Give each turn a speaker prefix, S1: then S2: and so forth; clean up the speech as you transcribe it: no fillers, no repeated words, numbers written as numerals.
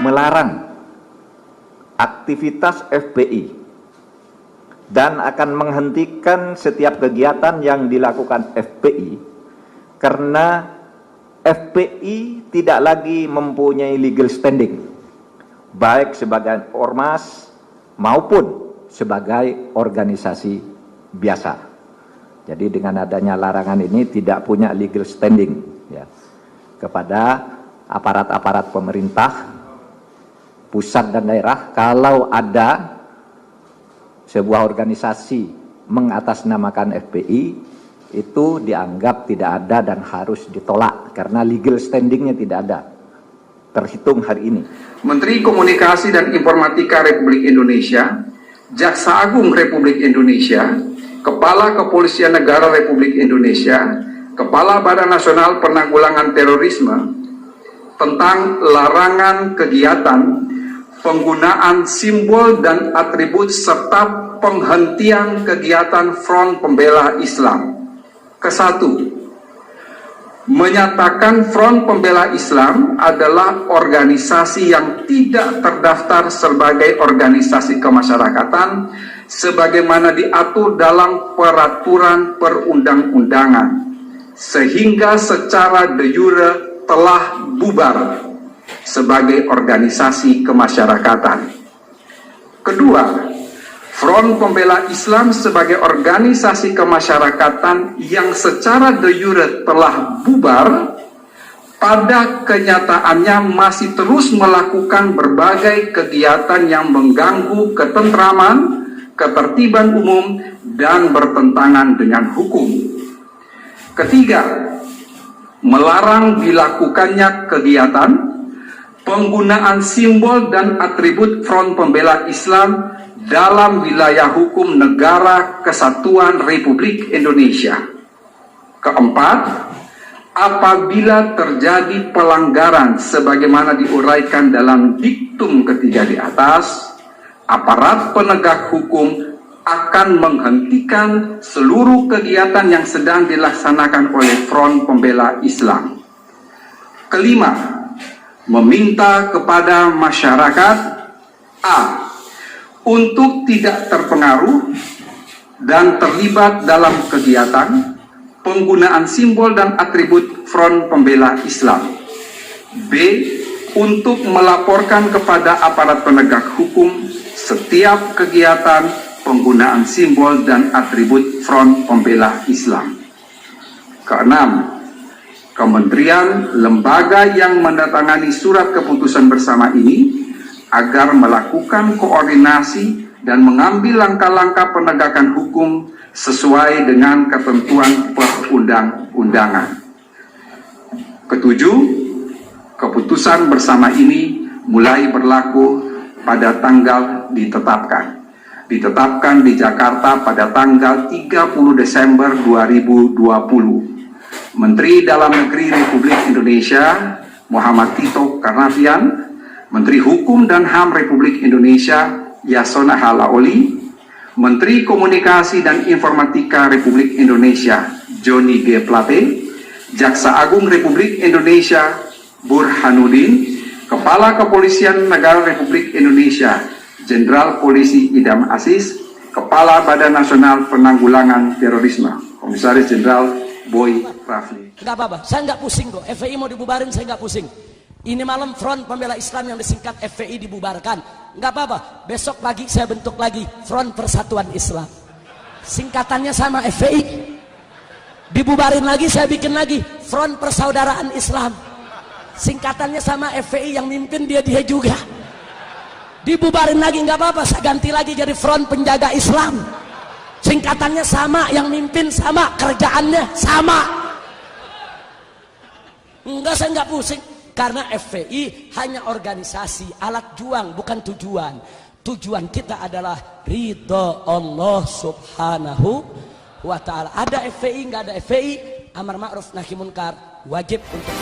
S1: melarang aktivitas FPI dan akan menghentikan setiap kegiatan yang dilakukan FPI karena FPI tidak lagi mempunyai legal standing baik sebagai ormas maupun sebagai organisasi biasa. Jadi dengan adanya larangan ini tidak punya legal standing ya, kepada aparat-aparat pemerintah pusat dan daerah. Kalau ada sebuah organisasi mengatasnamakan FPI, itu dianggap tidak ada dan harus ditolak karena legal standingnya tidak ada terhitung hari ini.
S2: Menteri Komunikasi dan Informatika Republik Indonesia, Jaksa Agung Republik Indonesia, Kepala Kepolisian Negara Republik Indonesia, Kepala Badan Nasional Penanggulangan Terorisme tentang larangan kegiatan, penggunaan simbol dan atribut serta penghentian kegiatan Front Pembela Islam. Kesatu, menyatakan Front Pembela Islam adalah organisasi yang tidak terdaftar sebagai organisasi kemasyarakatan sebagaimana diatur dalam peraturan perundang-undangan, sehingga secara de jure telah bubar sebagai organisasi kemasyarakatan. Kedua, Front Pembela Islam sebagai organisasi kemasyarakatan yang secara de jure telah bubar, pada kenyataannya masih terus melakukan berbagai kegiatan yang mengganggu ketentraman, ketertiban umum, dan bertentangan dengan hukum. Ketiga, melarang dilakukannya kegiatan, penggunaan simbol dan atribut Front Pembela Islam dalam wilayah hukum Negara Kesatuan Republik Indonesia. Keempat, apabila terjadi pelanggaran sebagaimana diuraikan dalam diktum ketiga di atas, aparat penegak hukum akan menghentikan seluruh kegiatan yang sedang dilaksanakan oleh Front Pembela Islam. Kelima, meminta kepada masyarakat A. untuk tidak terpengaruh dan terlibat dalam kegiatan penggunaan simbol dan atribut Front Pembela Islam. B. untuk melaporkan kepada aparat penegak hukum setiap kegiatan penggunaan simbol dan atribut Front Pembela Islam. Keenam, kementerian lembaga yang mendatangani surat keputusan bersama ini agar melakukan koordinasi dan mengambil langkah-langkah penegakan hukum sesuai dengan ketentuan perundang-undangan. Ketujuh, keputusan bersama ini mulai berlaku pada tanggal ditetapkan di Jakarta pada tanggal 30 Desember 2020. Menteri Dalam Negeri Republik Indonesia Muhammad Tito Karnavian, Menteri Hukum dan HAM Republik Indonesia Yasona Halaoli, Menteri Komunikasi dan Informatika Republik Indonesia Johnny G. Plate, Jaksa Agung Republik Indonesia Burhanuddin, Kepala Kepolisian Negara Republik Indonesia Jenderal Polisi Idam Aziz, Kepala Badan Nasional Penanggulangan Terorisme Komisaris Jenderal Boy Rafli.
S3: Gak apa-apa, saya nggak pusing kok. FPI mau dibubarin, saya nggak pusing. Ini malam Front Pembela Islam yang disingkat FPI dibubarkan. Nggak apa-apa, besok pagi saya bentuk lagi Front Persatuan Islam. Singkatannya sama FPI. Dibubarin lagi, saya bikin lagi Front Persaudaraan Islam. Singkatannya sama FPI, yang mimpin dia juga. Dibubarin lagi nggak apa-apa, saya ganti lagi jadi Front Penjaga Islam. Singkatannya sama, yang mimpin sama, kerjaannya sama. Enggak, saya nggak pusing. Karena FPI hanya organisasi, alat juang, bukan tujuan. Tujuan kita adalah ridho Allah subhanahu wa ta'ala. Ada FPI, nggak ada FPI, amar ma'ruf nahi munkar wajib untuk